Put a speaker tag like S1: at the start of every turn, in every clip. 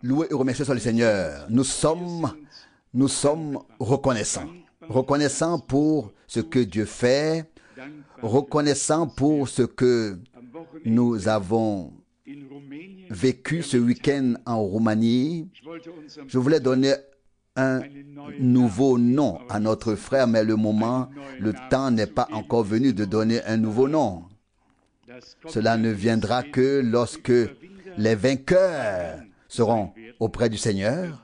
S1: Loué et remercié soit le Seigneur. Nous sommes reconnaissants. Reconnaissants pour ce que Dieu fait. Reconnaissants pour ce que nous avons vécu ce week-end en Roumanie. Je voulais donner un nouveau nom à notre frère, mais le temps n'est pas encore venu de donner un nouveau nom. Cela ne viendra que lorsque les vainqueurs seront auprès du Seigneur.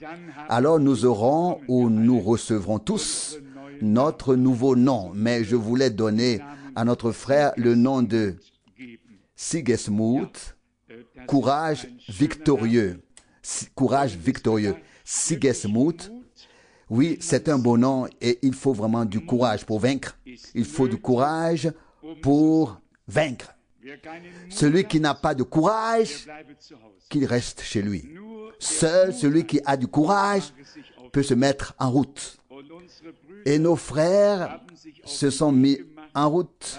S1: Alors nous aurons ou nous recevrons tous notre nouveau nom. Mais je voulais donner à notre frère le nom de Sigismund, courage victorieux. Courage victorieux. Sigismund. Oui, c'est un beau nom et il faut vraiment du courage pour vaincre. Il faut du courage pour vaincre. Celui qui n'a pas de courage, qu'il reste chez lui. Seul celui qui a du courage peut se mettre en route. Et nos frères se sont mis en route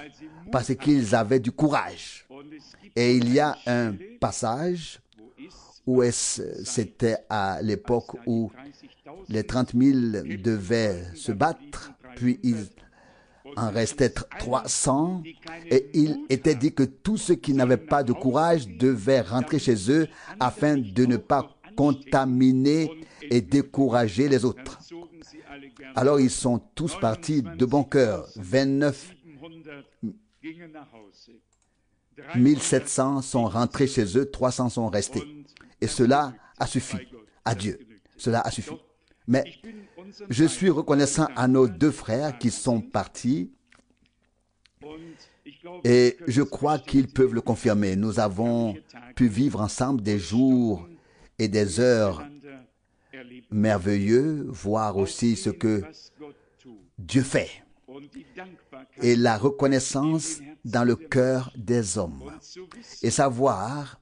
S1: parce qu'ils avaient du courage. Et il y a un passage où c'était à l'époque où les 30 000 devaient se battre, puis il en restait 300, et il était dit que tous ceux qui n'avaient pas de courage devaient rentrer chez eux afin de ne pas contaminer et décourager les autres. Alors ils sont tous partis de bon cœur. 29 700 sont rentrés chez eux, 300 sont restés. Et cela a suffi à Dieu. Cela a suffi. Mais je suis reconnaissant à nos deux frères qui sont partis et je crois qu'ils peuvent le confirmer. Nous avons pu vivre ensemble des jours et des heures merveilleux, voir aussi ce que Dieu fait et la reconnaissance dans le cœur des hommes et savoir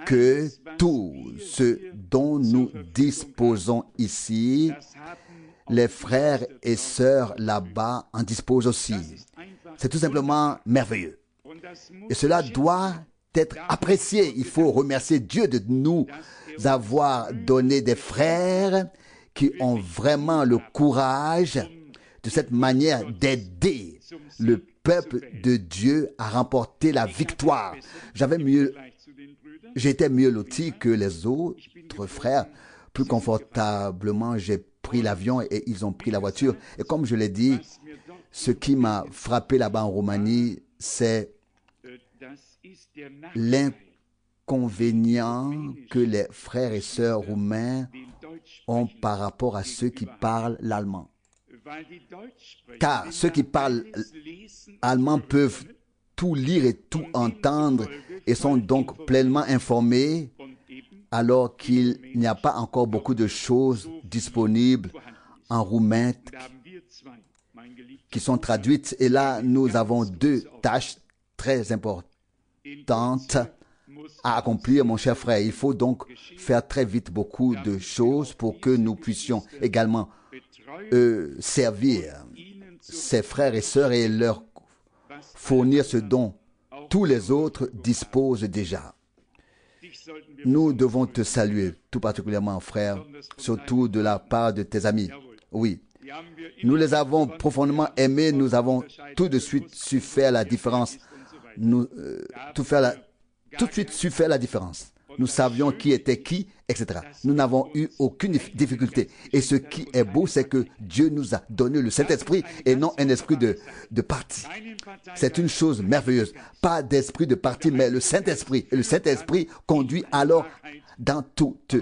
S1: que tout ce dont nous disposons ici, les frères et sœurs là-bas en disposent aussi. C'est tout simplement merveilleux. Et cela doit être apprécié. Il faut remercier Dieu de nous avoir donné des frères qui ont vraiment le courage de cette manière d'aider le peuple de Dieu à remporter la victoire. J'étais mieux loti que les autres frères. Plus confortablement, j'ai pris l'avion et ils ont pris la voiture. Et comme je l'ai dit, ce qui m'a frappé là-bas en Roumanie, c'est l'inconvénient que les frères et sœurs roumains ont par rapport à ceux qui parlent l'allemand. Car ceux qui parlent allemand peuvent tout lire et tout entendre et sont donc pleinement informés, alors qu'il n'y a pas encore beaucoup de choses disponibles en roumain qui sont traduites. Et là, nous avons deux tâches très importantes à accomplir, mon cher frère. Il faut donc faire très vite beaucoup de choses pour que nous puissions également servir ses frères et sœurs et leur fournir ce dont tous les autres disposent déjà. Nous devons te saluer, tout particulièrement, frère, surtout de la part de tes amis. Oui, nous les avons profondément aimés, nous avons tout de suite su faire la différence. Tout de suite su faire la différence. Nous savions qui était qui, etc. Nous n'avons eu aucune difficulté. Et ce qui est beau, c'est que Dieu nous a donné le Saint-Esprit et non un esprit de parti. C'est une chose merveilleuse. Pas d'esprit de parti, mais le Saint-Esprit. Et le Saint-Esprit conduit alors dans toute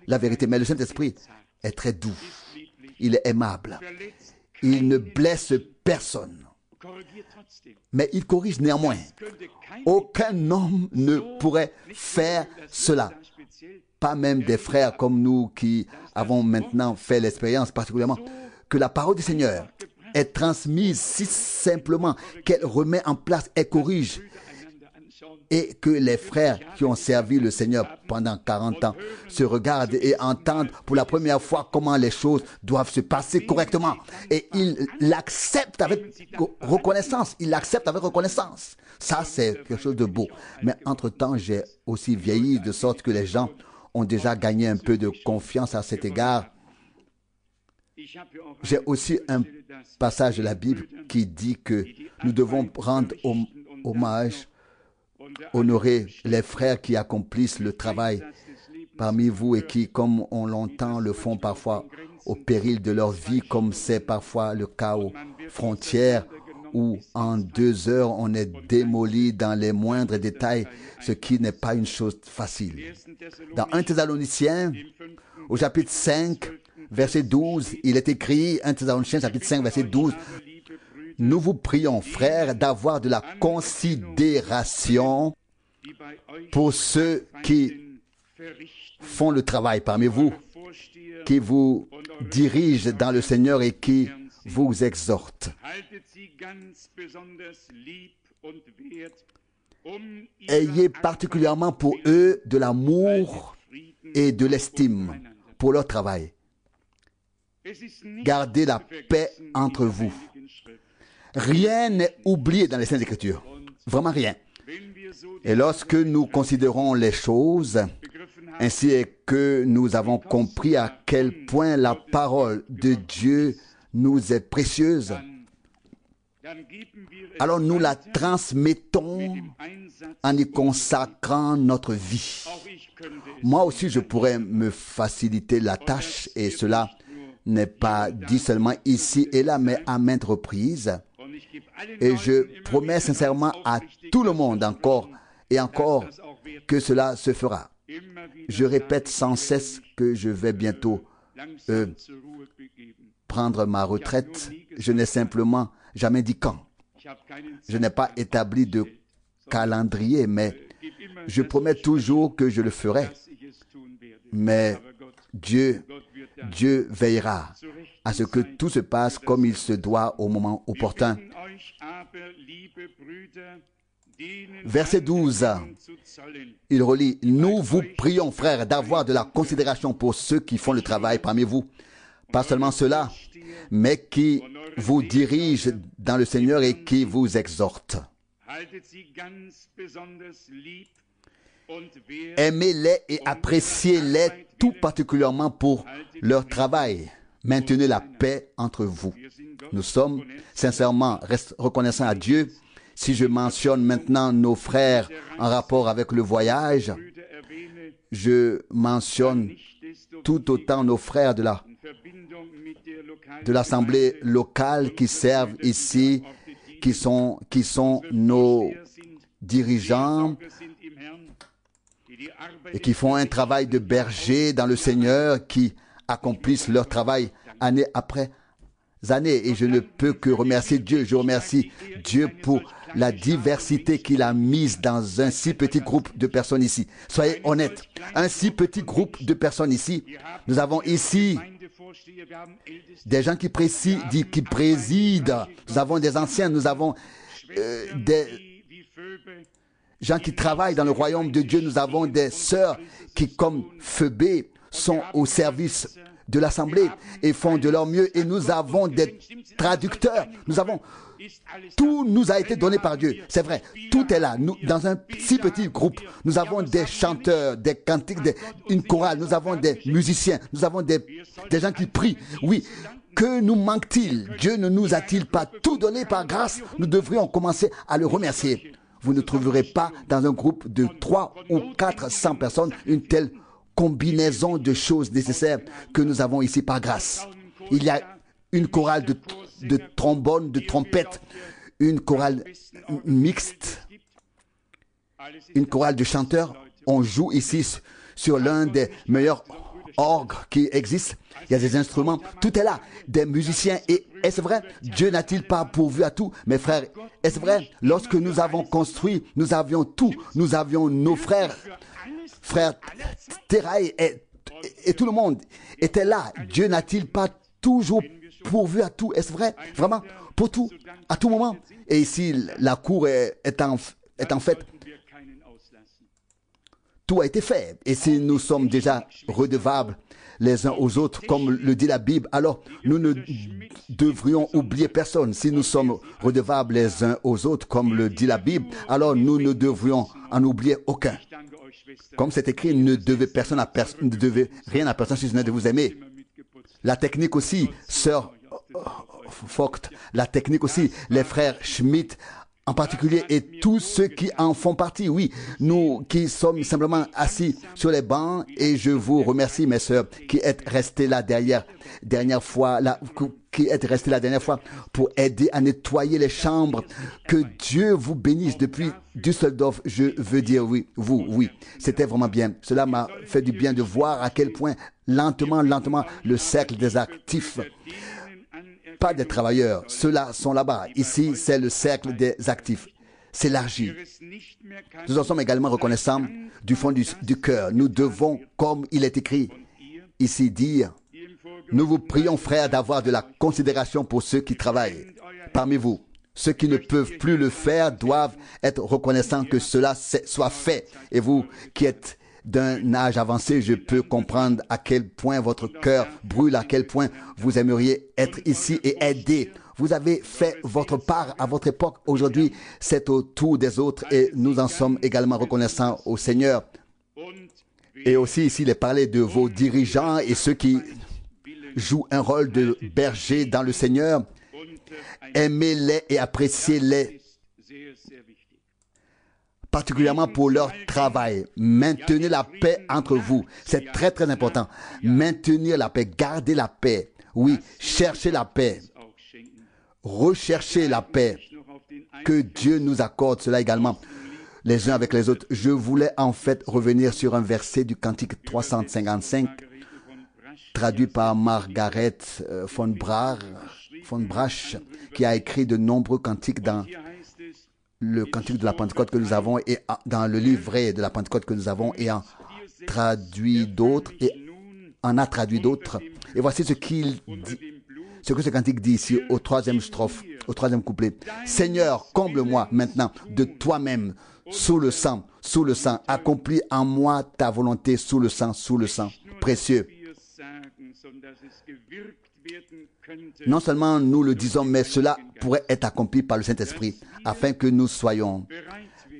S1: la vérité. Mais le Saint-Esprit est très doux. Il est aimable. Il ne blesse personne. Mais il corrige néanmoins. Aucun homme ne pourrait faire cela. Pas même des frères comme nous qui avons maintenant fait l'expérience particulièrement que la parole du Seigneur est transmise si simplement qu'elle remet en place et corrige. Et que les frères qui ont servi le Seigneur pendant 40 ans se regardent et entendent pour la première fois comment les choses doivent se passer correctement. Et ils l'acceptent avec reconnaissance. Ils l'acceptent avec reconnaissance. Ça, c'est quelque chose de beau. Mais entre-temps, j'ai aussi vieilli de sorte que les gens ont déjà gagné un peu de confiance à cet égard. J'ai aussi un passage de la Bible qui dit que nous devons rendre hommage, honorer les frères qui accomplissent le travail parmi vous et qui, comme on l'entend, le font parfois au péril de leur vie, comme c'est parfois le cas aux frontières, où en 2 heures on est démoli dans les moindres détails, ce qui n'est pas une chose facile. Dans 1 Thessaloniciens, au chapitre 5, verset 12, il est écrit, 1 Thessaloniciens, chapitre 5, verset 12, « Nous vous prions, frères, d'avoir de la considération pour ceux qui font le travail parmi vous, qui vous dirigent dans le Seigneur et qui vous exhortent. Ayez particulièrement pour eux de l'amour et de l'estime pour leur travail. Gardez la paix entre vous. » Rien n'est oublié dans les Saintes Écritures. Vraiment rien. Et lorsque nous considérons les choses, ainsi que nous avons compris à quel point la parole de Dieu nous est précieuse, alors nous la transmettons en y consacrant notre vie. Moi aussi, je pourrais me faciliter la tâche, et cela n'est pas dit seulement ici et là, mais à maintes reprises. Et je promets sincèrement à tout le monde encore et encore que cela se fera. Je répète sans cesse que je vais bientôt prendre ma retraite. Je n'ai simplement jamais dit quand. Je n'ai pas établi de calendrier, mais je promets toujours que je le ferai. Mais Dieu veillera à ce que tout se passe comme il se doit au moment opportun. Verset 12, il relit, « Nous vous prions, frères, d'avoir de la considération pour ceux qui font le travail parmi vous. Pas seulement ceux-là, mais qui vous dirigent dans le Seigneur et qui vous exhortent. Aimez-les et appréciez-les tout particulièrement pour leur travail. Maintenez la paix entre vous. » Nous sommes sincèrement reconnaissants à Dieu. Si je mentionne maintenant nos frères en rapport avec le voyage, je mentionne tout autant nos frères de l'assemblée locale qui servent ici, qui sont nos dirigeants et qui font un travail de berger dans le Seigneur, qui accomplissent leur travail année après années. Et je ne peux que remercier Dieu. Je remercie Dieu pour la diversité qu'il a mise dans un si petit groupe de personnes ici. Soyez honnêtes, un si petit groupe de personnes ici. Nous avons ici des gens qui président, nous avons des anciens, nous avons des gens qui travaillent dans le royaume de Dieu, nous avons des sœurs qui, comme Phoebé, sont au service de l'Assemblée et font de leur mieux, et nous avons des traducteurs, tout nous a été donné par Dieu, c'est vrai, tout est là. Nous, dans un si petit groupe, nous avons des chanteurs, des cantiques, une chorale, nous avons des musiciens, nous avons des gens qui prient. Oui, que nous manque-t-il? Dieu ne nous a-t-il pas tout donné par grâce? Nous devrions commencer à le remercier. Vous ne trouverez pas dans un groupe de 300 ou 400 personnes une telle combinaison de choses nécessaires que nous avons ici par grâce. Il y a une chorale de trombone, de trompette, une chorale mixte, une chorale de chanteurs. On joue ici sur l'un des meilleurs orgues qui existent. Il y a des instruments, tout est là, des musiciens. Et est-ce vrai? Dieu n'a-t-il pas pourvu à tout? Mes frères, est-ce vrai? Lorsque nous avons construit, nous avions tout. Nous avions nos frères Terrail et tout le monde était là. Dieu n'a-t-il pas toujours pourvu à tout? Est-ce vrai? Vraiment, pour tout, à tout moment. Et ici, la cour est en fait, tout a été fait. Et si nous sommes déjà redevables les uns aux autres, comme le dit la Bible, alors nous ne devrions oublier personne. Si nous sommes redevables les uns aux autres, comme le dit la Bible, alors nous ne devrions en oublier aucun. Comme c'est écrit, ne devez rien à personne si ce n'est de vous aimer. La technique aussi, sœur Vogt, la technique aussi, les frères Schmidt en particulier et tous ceux qui en font partie. Oui, nous qui sommes simplement assis sur les bancs et je vous remercie mes sœurs qui êtes restés là dernière fois pour aider à nettoyer les chambres. Que Dieu vous bénisse depuis Düsseldorf. Je veux dire oui, c'était vraiment bien. Cela m'a fait du bien de voir à quel point lentement le cercle des actifs, pas des travailleurs, ceux-là sont là-bas. Ici, c'est le cercle des actifs. S'élargit. Nous en sommes également reconnaissants du fond du cœur. Nous devons, comme il est écrit ici, dire, nous vous prions, frères, d'avoir de la considération pour ceux qui travaillent parmi vous. Ceux qui ne peuvent plus le faire doivent être reconnaissants que cela soit fait. Et vous qui êtes d'un âge avancé, je peux comprendre à quel point votre cœur brûle, à quel point vous aimeriez être ici et aider. Vous avez fait votre part à votre époque. Aujourd'hui, c'est au tour des autres et nous en sommes également reconnaissants au Seigneur. Et aussi ici, il est parlé de vos dirigeants et ceux qui jouent un rôle de berger dans le Seigneur. Aimez-les et appréciez-les, particulièrement pour leur travail. Maintenez la paix entre vous. C'est très très important. Maintenir la paix, garder la paix. Oui, cherchez la paix. Recherchez la paix. Que Dieu nous accorde cela également, les uns avec les autres. Je voulais en fait revenir sur un verset du Cantique 355, traduit par Margaret von Brach, qui a écrit de nombreux cantiques dans le cantique de la Pentecôte que nous avons et dans le livret de la Pentecôte que nous avons et en traduit d'autres et en a traduit d'autres. Et voici ce qu'il dit, ce que ce cantique dit ici au troisième strophe, au troisième couplet. Seigneur, comble-moi maintenant de toi-même sous le sang, accomplis en moi ta volonté sous le sang précieux. Non seulement nous le disons, mais cela pourrait être accompli par le Saint-Esprit, afin que nous soyons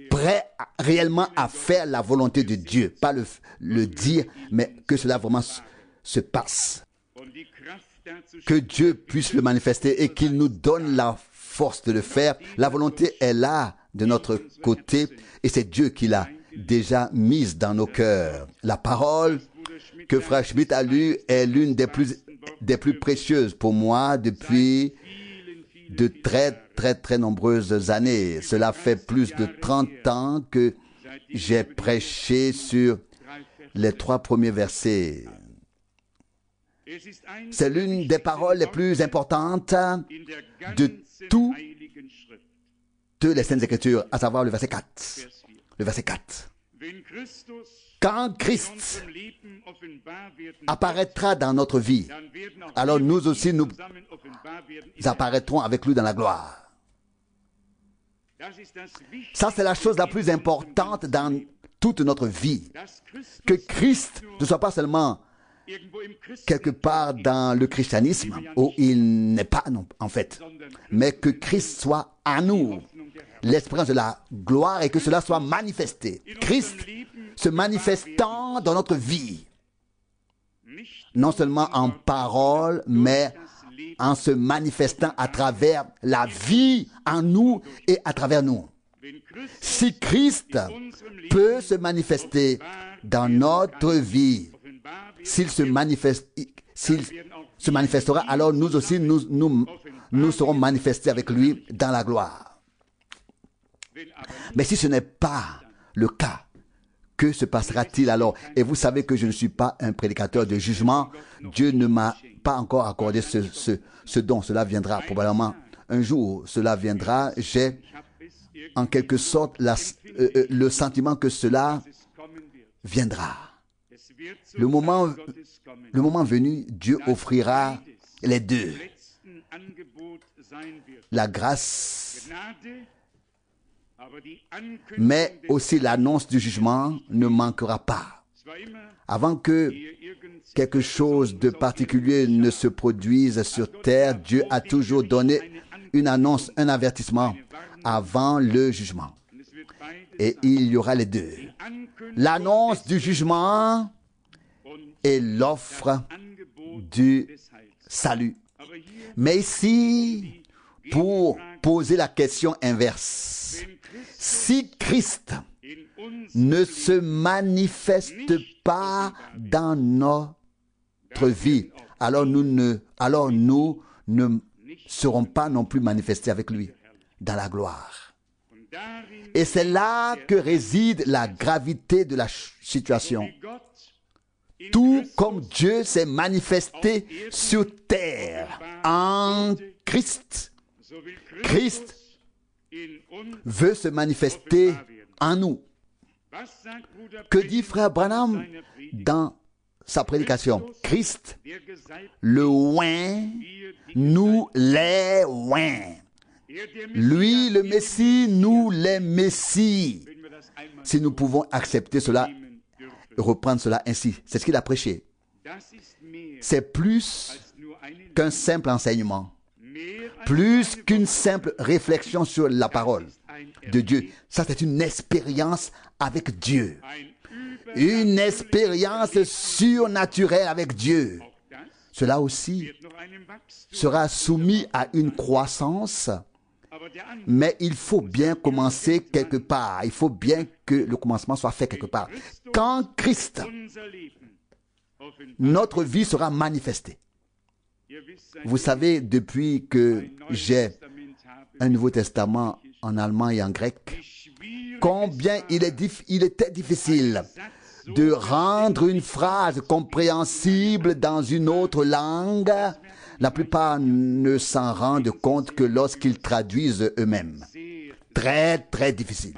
S1: prêts réellement à faire la volonté de Dieu. Pas le dire, mais que cela vraiment se passe. Que Dieu puisse le manifester et qu'il nous donne la force de le faire. La volonté est là de notre côté et c'est Dieu qui l'a déjà mise dans nos cœurs. La parole que Frère Schmidt a lue est l'une des plus précieuses pour moi depuis de très nombreuses années. Cela fait plus de 30 ans que j'ai prêché sur les 3 premiers versets. C'est l'une des paroles les plus importantes de toutes les Saintes Écritures, à savoir le verset 4. Le verset 4. Quand Christ apparaîtra dans notre vie, alors nous aussi nous apparaîtrons avec lui dans la gloire. Ça, c'est la chose la plus importante dans toute notre vie. Que Christ ne soit pas seulement quelque part dans le christianisme, où il n'est pas, non, en fait, mais que Christ soit à nous, l'espérance de la gloire, et que cela soit manifesté. Christ se manifestant dans notre vie, non seulement en parole, mais en se manifestant à travers la vie en nous et à travers nous. Si Christ peut se manifester dans notre vie, s'il se manifestera, alors nous aussi, nous serons manifestés avec lui dans la gloire. Mais si ce n'est pas le cas, que se passera-t-il alors? Et vous savez que je ne suis pas un prédicateur de jugement. Dieu ne m'a pas encore accordé ce don. Cela viendra probablement un jour. Cela viendra. J'ai en quelque sorte le sentiment que cela viendra. Le moment venu, Dieu offrira les deux. La grâce, mais aussi l'annonce du jugement ne manquera pas. Avant que quelque chose de particulier ne se produise sur terre, Dieu a toujours donné une annonce, un avertissement avant le jugement. Et il y aura les deux. L'annonce du jugement et l'offre du salut. Mais ici, pour poser la question inverse, si Christ ne se manifeste pas dans notre vie, alors nous ne serons pas non plus manifestés avec lui dans la gloire. Et c'est là que réside la gravité de la situation. Tout comme Dieu s'est manifesté sur terre en Christ, Christ veut se manifester en nous. Que dit frère Branham dans sa prédication? Christ, le oint, nous les oints. Lui, le Messie, nous les Messies. Si nous pouvons accepter cela, reprendre cela ainsi, c'est ce qu'il a prêché. C'est plus qu'un simple enseignement, plus qu'une simple réflexion sur la parole de Dieu. Ça, c'est une expérience avec Dieu. Une expérience surnaturelle avec Dieu. Cela aussi sera soumis à une croissance, mais il faut bien commencer quelque part. Il faut bien que le commencement soit fait quelque part. Quand Christ, notre vie sera manifestée. Vous savez, depuis que j'ai un Nouveau Testament en allemand et en grec, combien il était difficile de rendre une phrase compréhensible dans une autre langue. La plupart ne s'en rendent compte que lorsqu'ils traduisent eux-mêmes. Très, très difficile.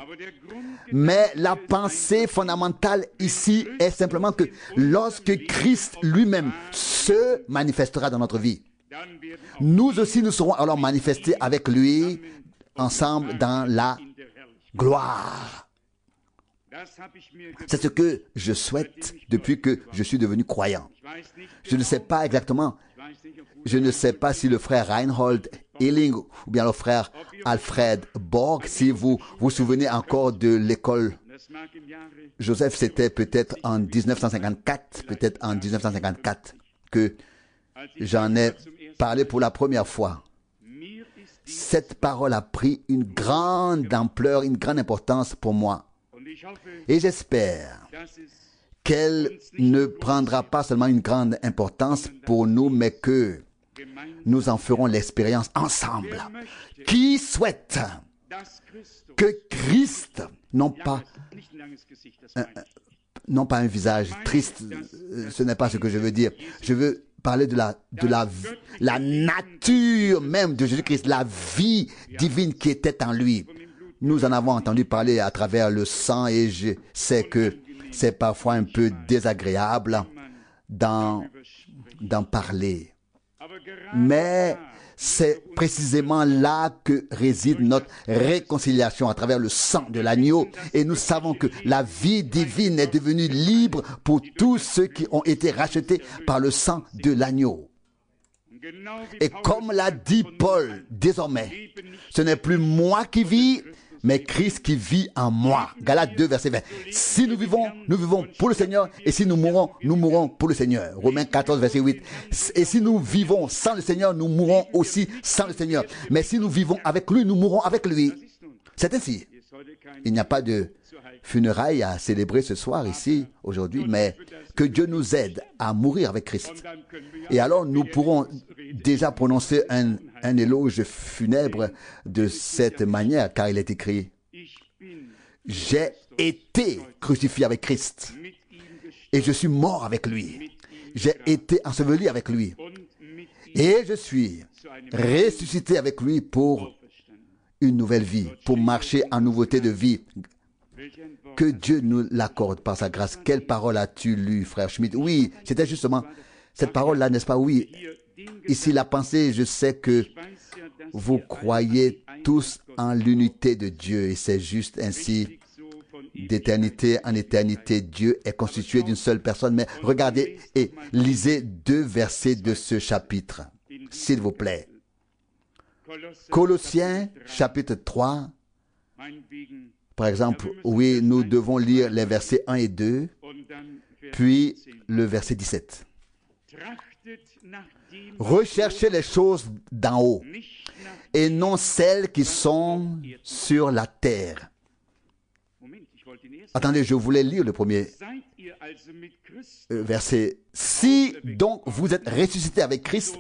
S1: Mais la pensée fondamentale ici est simplement que lorsque Christ lui-même se manifestera dans notre vie, nous aussi nous serons alors manifestés avec lui ensemble dans la gloire. C'est ce que je souhaite depuis que je suis devenu croyant. Je ne sais pas exactement, je ne sais pas si le frère Reinhold Ehling ou bien le frère Alfred Borg, si vous vous souvenez encore de l'école Joseph, c'était peut-être en 1954, que j'en ai parlé pour la première fois. Cette parole a pris une grande ampleur, une grande importance pour moi. Et j'espère qu'elle ne prendra pas seulement une grande importance pour nous, mais que nous en ferons l'expérience ensemble. Qui souhaite que Christ, non pas un visage triste, ce n'est pas ce que je veux dire. Je veux parler de la nature même de Jésus-Christ, la vie divine qui était en lui. Nous en avons entendu parler à travers le sang et je sais que c'est parfois un peu désagréable d'en parler. Mais c'est précisément là que réside notre réconciliation à travers le sang de l'agneau. Et nous savons que la vie divine est devenue libre pour tous ceux qui ont été rachetés par le sang de l'agneau. Et comme l'a dit Paul, désormais, ce n'est plus moi qui vis, mais Christ qui vit en moi. Galates 2, verset 20. Si nous vivons pour le Seigneur, et si nous mourons pour le Seigneur. Romains 14, verset 8. Et si nous vivons sans le Seigneur, nous mourrons aussi sans le Seigneur. Mais si nous vivons avec lui, nous mourrons avec lui. C'est ainsi. Il n'y a pas de funérailles à célébrer ce soir ici, aujourd'hui, mais que Dieu nous aide à mourir avec Christ. Et alors nous pourrons déjà prononcer un éloge funèbre de cette manière, car il est écrit: j'ai été crucifié avec Christ et je suis mort avec lui. J'ai été enseveli avec lui et je suis ressuscité avec lui pour une nouvelle vie, pour marcher en nouveauté de vie. Que Dieu nous l'accorde par sa grâce. Quelle parole as-tu lue, frère Schmidt? Oui, c'était justement cette parole-là, n'est-ce pas? Oui. Ici, la pensée, je sais que vous croyez tous en l'unité de Dieu et c'est juste ainsi. D'éternité en éternité, Dieu est constitué d'une seule personne. Mais regardez et lisez 2 versets de ce chapitre, s'il vous plaît. Colossiens, chapitre 3. Par exemple, oui, nous devons lire les versets 1 et 2, puis le verset 17. Recherchez les choses d'en haut et non celles qui sont sur la terre. Attendez, je voulais lire le premier verset. Si donc vous êtes ressuscité avec Christ,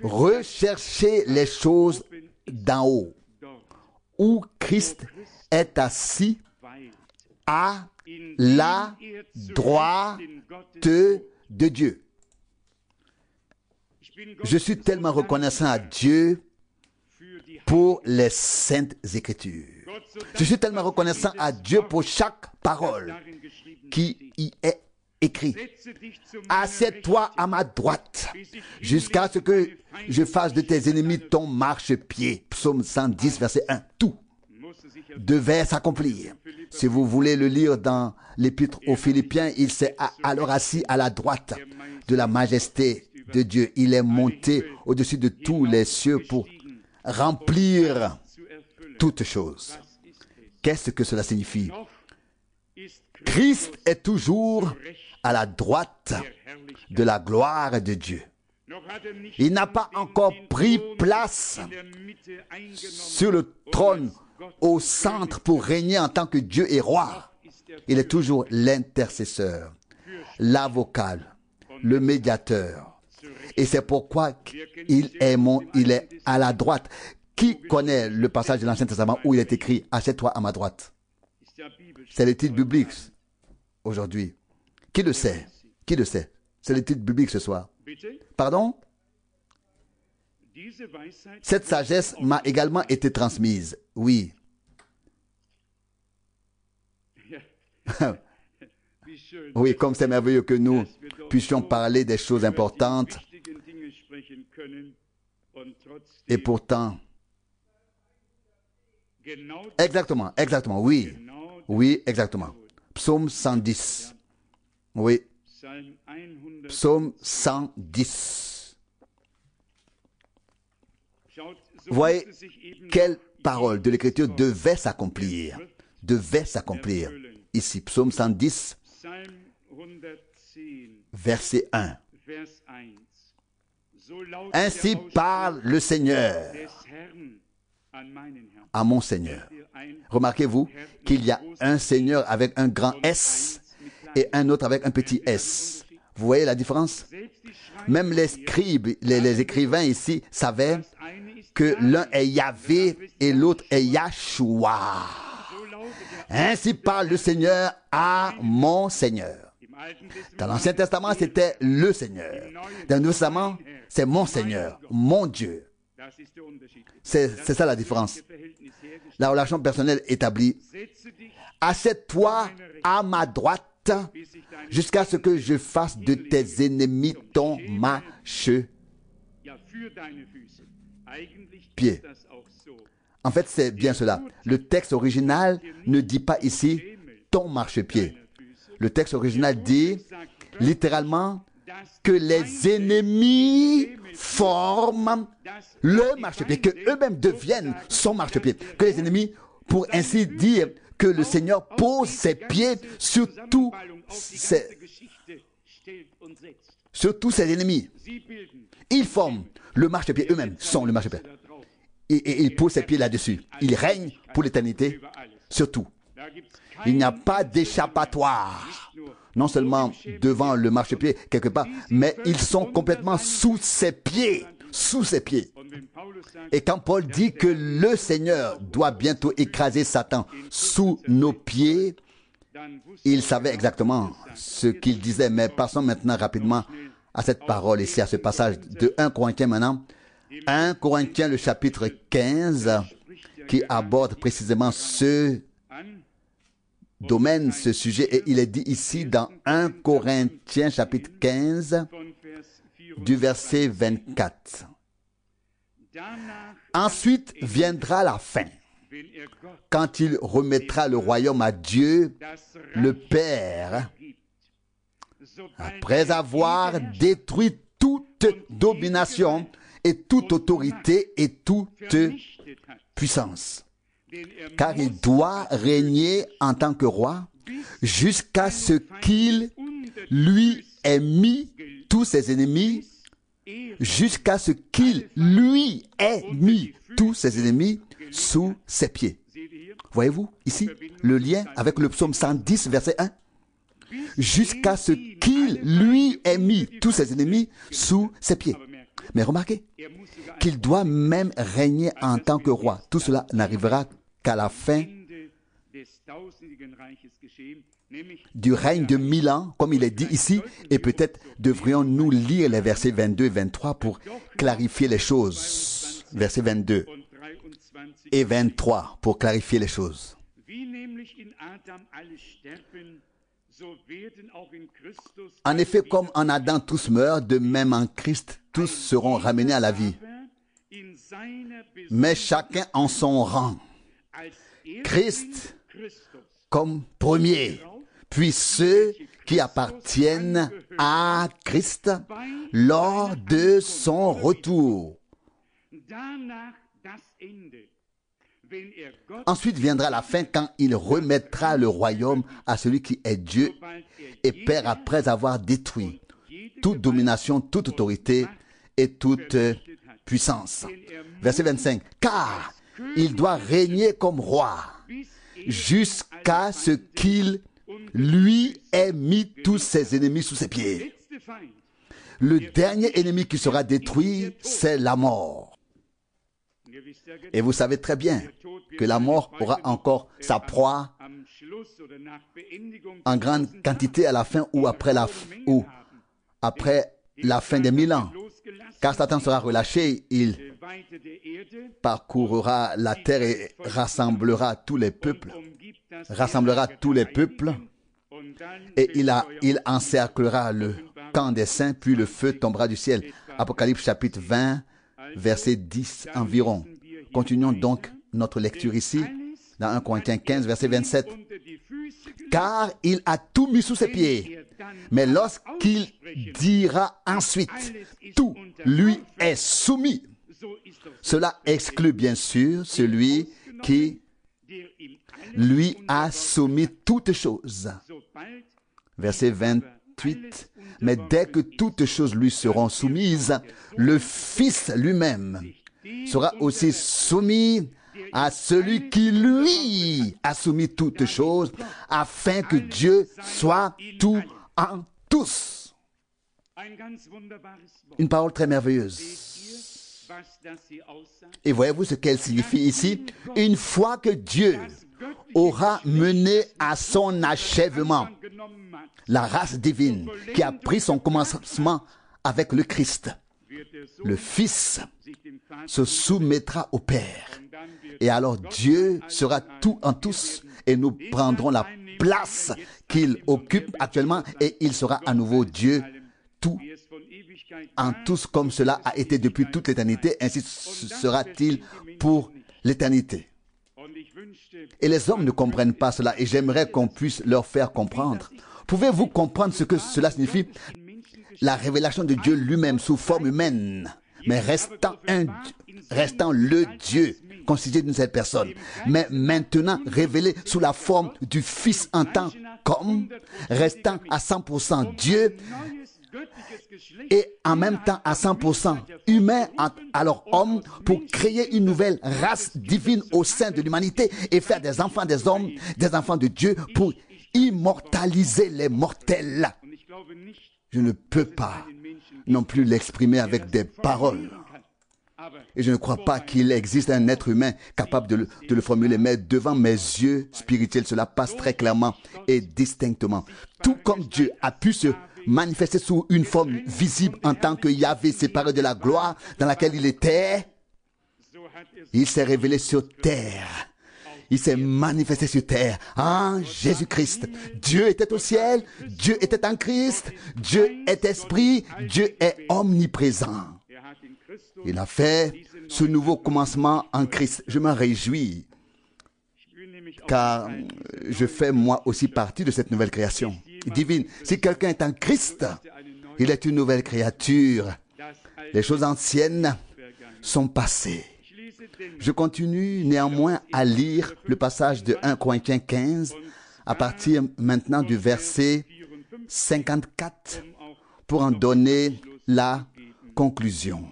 S1: recherchez les choses d'en haut, où Christ est assis à la droite de Dieu. Je suis tellement reconnaissant à Dieu pour les saintes Écritures. Je suis tellement reconnaissant à Dieu pour chaque parole qui y est écrite. Assieds-toi à ma droite jusqu'à ce que je fasse de tes ennemis ton marchepied. Psaume 110, verset 1. Tout devait s'accomplir. Si vous voulez le lire dans l'Épître aux Philippiens, il s'est alors assis à la droite de la majesté de Dieu. Il est monté au-dessus de tous les cieux pour remplir toutes choses. Qu'est-ce que cela signifie? Christ est toujours à la droite de la gloire de Dieu. Il n'a pas encore pris place sur le trône au centre pour régner en tant que Dieu et roi. Il est toujours l'intercesseur, l'avocat, le médiateur. Et c'est pourquoi il est à la droite. Qui connaît le passage de l'Ancien Testament où il est écrit « Assieds-toi à ma droite » ? C'est le titre biblique aujourd'hui. Qui le sait? Qui le sait? C'est le titre biblique ce soir. Pardon? Cette sagesse m'a également été transmise. Oui. Oui, comme c'est merveilleux que nous puissions parler des choses importantes. Et pourtant, exactement, oui. Oui, exactement. Psaume 110. Oui. Psaume 110. Voyez quelle parole de l'Écriture devait s'accomplir. Devait s'accomplir. Ici, Psaume 110, verset 1. Ainsi parle le Seigneur à mon Seigneur. Remarquez-vous qu'il y a un Seigneur avec un grand S et un autre avec un petit s. Vous voyez la différence? Même les scribes, les écrivains ici savaient que l'un est Yahvé et l'autre est Yahshua. Ainsi parle le Seigneur à mon Seigneur. Dans l'Ancien Testament, c'était le Seigneur. Dans le Nouveau Testament, c'est mon Seigneur, mon Dieu. C'est ça la différence. La relation personnelle établie. Assieds-toi à ma droite jusqu'à ce que je fasse de tes ennemis ton marchepied. En fait, c'est bien cela. Le texte original ne dit pas ici ton marchepied. Le texte original dit littéralement que les ennemis forment le marchepied, que eux-mêmes deviennent son marchepied, que les ennemis, pour ainsi dire, que le Seigneur pose ses pieds sur tous ses ennemis. Ils forment le marchepied, eux-mêmes sont le marchepied. Et il pose ses pieds là-dessus. Il règne pour l'éternité sur tout. Il n'y a pas d'échappatoire. Non seulement devant le marchepied quelque part, mais ils sont complètement sous ses pieds. Sous ses pieds. Et quand Paul dit que le Seigneur doit bientôt écraser Satan sous nos pieds, il savait exactement ce qu'il disait. Mais passons maintenant rapidement à cette parole ici, à ce passage de 1 Corinthiens maintenant. 1 Corinthiens, le chapitre 15, qui aborde précisément ce domaine, ce sujet. Et il est dit ici dans 1 Corinthiens, chapitre 15, du verset 24. Ensuite viendra la fin, quand il remettra le royaume à Dieu, le Père, après avoir détruit toute domination et toute autorité et toute puissance. car il doit régner en tant que roi jusqu'à ce qu'il lui ait mis tous ses ennemis, jusqu'à ce qu'il lui ait mis tous ses ennemis sous ses pieds. Voyez-vous ici le lien avec le psaume 110, verset 1? Jusqu'à ce qu'il lui ait mis tous ses ennemis sous ses pieds. Mais remarquez qu'il doit même régner en tant que roi. Tout cela n'arrivera qu'à la fin du règne de 1000 ans, comme il est dit ici, et peut-être devrions-nous lire les versets 22 et 23 pour clarifier les choses. Versets 22 et 23 pour clarifier les choses. En effet, comme en Adam tous meurent, de même en Christ tous seront ramenés à la vie. Mais chacun en son rang. Christ comme premier, puis ceux qui appartiennent à Christ lors de son retour. Ensuite viendra la fin quand il remettra le royaume à celui qui est Dieu et Père après avoir détruit toute domination, toute autorité et toute puissance. Verset 25. Car il doit régner comme roi jusqu'à ce qu'il lui ait mis tous ses ennemis sous ses pieds. Le dernier ennemi qui sera détruit, c'est la mort. Et vous savez très bien que la mort aura encore sa proie en grande quantité à la fin ou après la fin des 1000 ans. Car Satan sera relâché, il parcourra la terre et rassemblera tous les peuples, et il encerclera le camp des saints, puis le feu tombera du ciel. Apocalypse chapitre 20, verset 10 environ. Continuons donc notre lecture ici, dans 1 Corinthiens 15, verset 27. Car il a tout mis sous ses pieds, mais lorsqu'il dira ensuite, tout lui est soumis. Cela exclut bien sûr celui qui lui a soumis toutes choses. Verset 28. Mais dès que toutes choses lui seront soumises, le Fils lui-même sera aussi soumis à celui qui lui a soumis toutes choses, afin que Dieu soit tout en tous. Une parole très merveilleuse. Et voyez-vous ce qu'elle signifie ici? Une fois que Dieu aura mené à son achèvement la race divine qui a pris son commencement avec le Christ, le Fils se soumettra au Père. Et alors Dieu sera tout en tous et nous prendrons la place qu'il occupe actuellement et il sera à nouveau Dieu tout en tous comme cela a été depuis toute l'éternité, ainsi sera-t-il pour l'éternité. Et les hommes ne comprennent pas cela et j'aimerais qu'on puisse leur faire comprendre. Pouvez-vous comprendre ce que cela signifie? La révélation de Dieu lui-même sous forme humaine, mais restant le Dieu constitué d'une seule personne, mais maintenant révélé sous la forme du Fils en tant qu'homme, restant à 100% Dieu et en même temps à 100% humain, alors homme, pour créer une nouvelle race divine au sein de l'humanité et faire des enfants des hommes, des enfants de Dieu pour immortaliser les mortels. Je ne peux pas non plus l'exprimer avec des paroles. Et je ne crois pas qu'il existe un être humain capable de le formuler, mais devant mes yeux spirituels, cela passe très clairement et distinctement. Tout comme Dieu a pu se manifester sous une forme visible en tant que Yahvé séparé de la gloire dans laquelle il était, il s'est révélé sur terre. Il s'est manifesté sur terre en Jésus-Christ. Dieu était au ciel, Dieu était en Christ, Dieu est esprit, Dieu est omniprésent. Il a fait ce nouveau commencement en Christ. Je m'en réjouis, car je fais moi aussi partie de cette nouvelle création divine. Si quelqu'un est en Christ, il est une nouvelle créature. Les choses anciennes sont passées. Je continue néanmoins à lire le passage de 1 Corinthiens 15 à partir maintenant du verset 54 pour en donner la conclusion.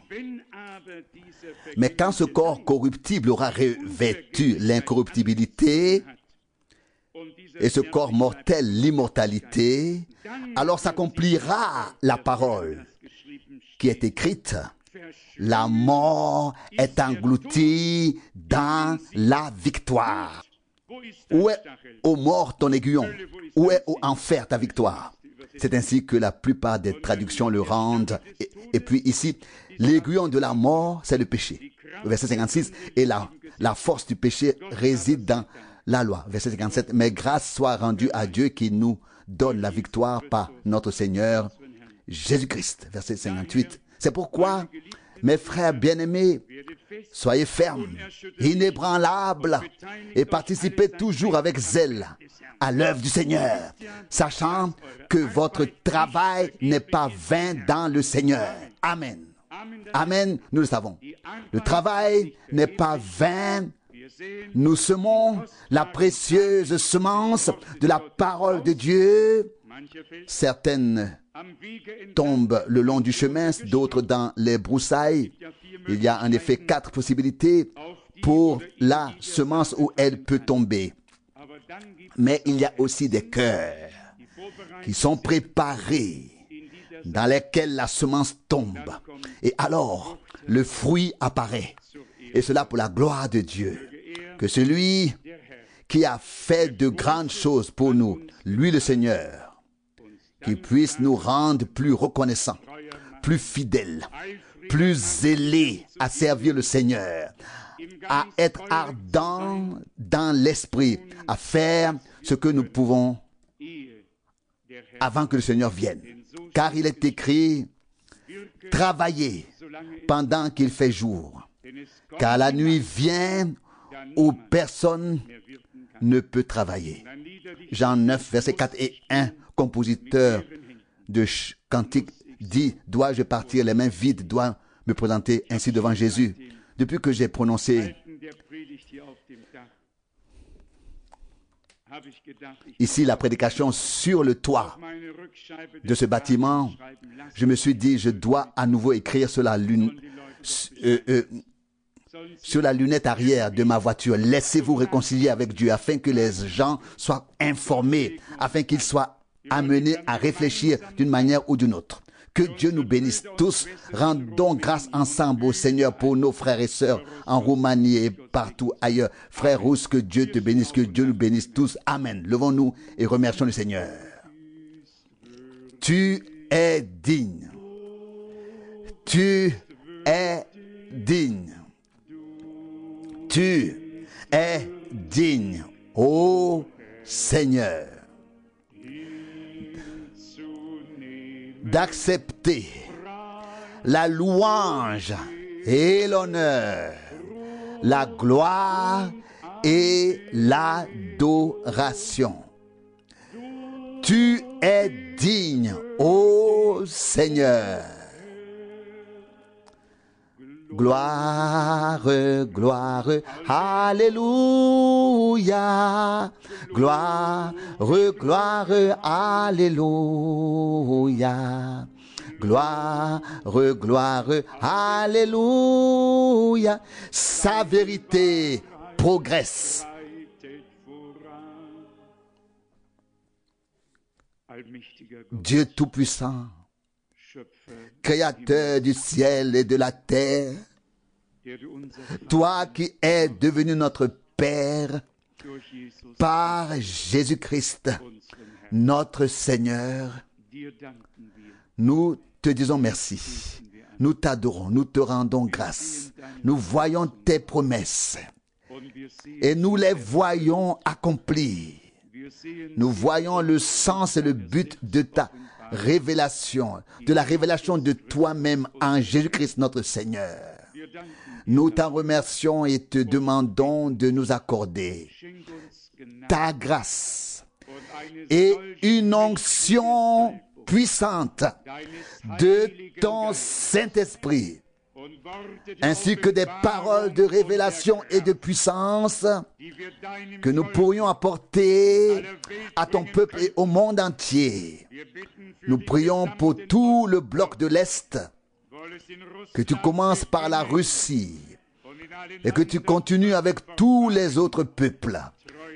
S1: Mais quand ce corps corruptible aura revêtu l'incorruptibilité et ce corps mortel l'immortalité, alors s'accomplira la parole qui est écrite. La mort est engloutie dans la victoire. Où est, ô mort, ton aiguillon? Où est, ô enfer, ta victoire? C'est ainsi que la plupart des traductions le rendent. Et puis ici, l'aiguillon de la mort, c'est le péché. Verset 56, et la force du péché réside dans la loi. Verset 57, mais grâce soit rendue à Dieu qui nous donne la victoire par notre Seigneur Jésus-Christ. Verset 58. C'est pourquoi, mes frères bien-aimés, soyez fermes, inébranlables et participez toujours avec zèle à l'œuvre du Seigneur, sachant que votre travail n'est pas vain dans le Seigneur. Amen. Amen, nous le savons. Le travail n'est pas vain. Nous semons la précieuse semence de la parole de Dieu. Certaines tombent le long du chemin, d'autres dans les broussailles. Il y a en effet 4 possibilités pour la semence où elle peut tomber. Mais il y a aussi des cœurs qui sont préparés, dans lesquels la semence tombe. Et alors, le fruit apparaît. Et cela pour la gloire de Dieu. Que celui qui a fait de grandes choses pour nous, lui le Seigneur, qui puisse nous rendre plus reconnaissants, plus fidèles, plus zélés à servir le Seigneur, à être ardents dans l'esprit, à faire ce que nous pouvons avant que le Seigneur vienne. Car il est écrit, travaillez pendant qu'il fait jour, car la nuit vient où personne ne peut travailler. Jean 9, versets 4 et 1, compositeur de cantique dit, dois-je partir les mains vides, dois me présenter ainsi devant Jésus. Depuis que j'ai prononcé ici la prédication sur le toit de ce bâtiment, je me suis dit, je dois à nouveau écrire sur la lunette arrière de ma voiture. Laissez-vous réconcilier avec Dieu afin que les gens soient informés, afin qu'ils soient amenés à réfléchir d'une manière ou d'une autre. Que Dieu nous bénisse tous. Rendons grâce ensemble au Seigneur pour nos frères et sœurs en Roumanie et partout ailleurs. Frère Rousse, que Dieu te bénisse, que Dieu nous bénisse tous. Amen. Levons-nous et remercions le Seigneur. Tu es digne. Tu es digne. Tu es digne, ô Seigneur, d'accepter la louange et l'honneur, la gloire et l'adoration. Tu es digne, ô Seigneur. Gloire, gloire, alléluia. Gloire, gloire, alléluia. Gloire, gloire, alléluia. Sa vérité progresse. Dieu Tout-Puissant, Créateur du ciel et de la terre, toi qui es devenu notre Père par Jésus-Christ, notre Seigneur, nous te disons merci. Nous t'adorons, nous te rendons grâce. Nous voyons tes promesses et nous les voyons accomplies. Nous voyons le sens et le but de ta révélation, de la révélation de toi-même en Jésus-Christ notre Seigneur. Nous t'en remercions et te demandons de nous accorder ta grâce et une onction puissante de ton Saint-Esprit ainsi que des paroles de révélation et de puissance que nous pourrions apporter à ton peuple et au monde entier. Nous prions pour tout le bloc de l'Est, que tu commences par la Russie et que tu continues avec tous les autres peuples.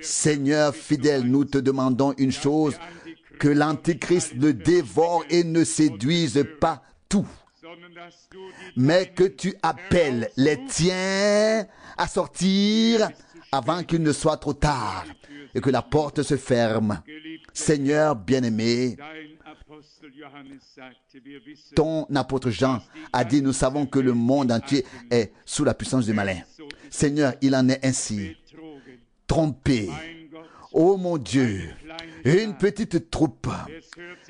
S1: Seigneur fidèle, nous te demandons une chose, que l'Antichrist ne dévore et ne séduise pas tout, mais que tu appelles les tiens à sortir avant qu'il ne soit trop tard et que la porte se ferme. Seigneur bien-aimé, ton apôtre Jean a dit, nous savons que le monde entier est sous la puissance du malin. Seigneur, il en est ainsi. Trompé. Oh mon Dieu, une petite troupe.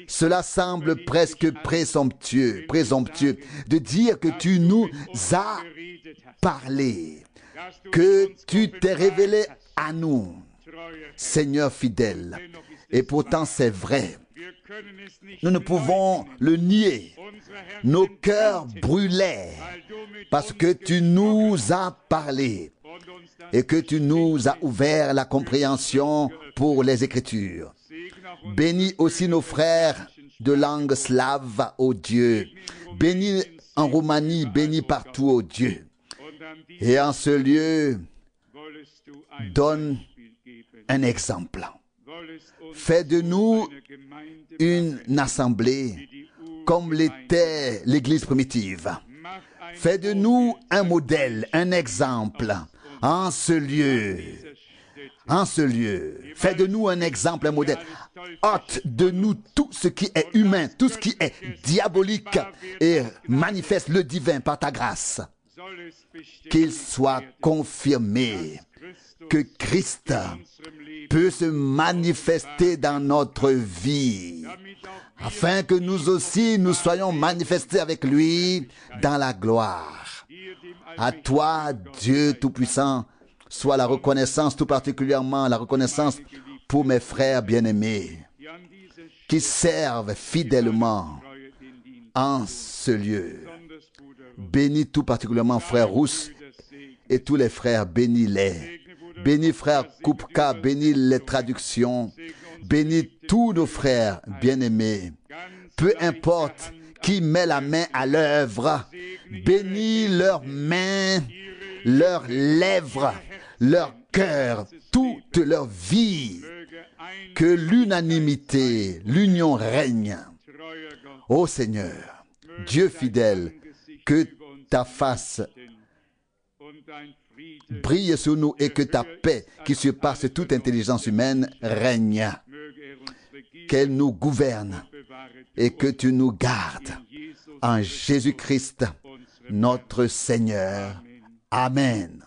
S1: Cela semble presque présomptueux de dire que tu nous as parlé, que tu t'es révélé à nous, Seigneur fidèle. Et pourtant c'est vrai. Nous ne pouvons le nier. Nos cœurs brûlaient parce que tu nous as parlé et que tu nous as ouvert la compréhension pour les Écritures. Bénis aussi nos frères de langue slave, ô Dieu. Bénis en Roumanie, bénis partout, ô Dieu. Et en ce lieu, donne un exemple. Fais de nous une assemblée comme l'était l'Église primitive. Fais de nous un modèle, un exemple en ce lieu. En ce lieu. Fais de nous un exemple, un modèle. Ôte de nous tout ce qui est humain, tout ce qui est diabolique et manifeste le divin par ta grâce. Qu'il soit confirmé que Christ peut se manifester dans notre vie, afin que nous aussi nous soyons manifestés avec lui dans la gloire. À toi, Dieu Tout-Puissant, soit la reconnaissance, tout particulièrement la reconnaissance pour mes frères bien-aimés qui servent fidèlement en ce lieu. Bénis tout particulièrement frère Rousse et tous les frères, bénis-les. Bénis frère Kupka, bénis les traductions, bénis tous nos frères bien-aimés. Peu importe qui met la main à l'œuvre, bénis leurs mains, leurs lèvres, leur cœur, toute leur vie. Que l'unanimité, l'union règne. Ô Seigneur, Dieu fidèle, que ta face brille sur nous et que ta paix, qui surpasse toute intelligence humaine, règne. Qu'elle nous gouverne et que tu nous gardes. En Jésus-Christ, notre Seigneur. Amen.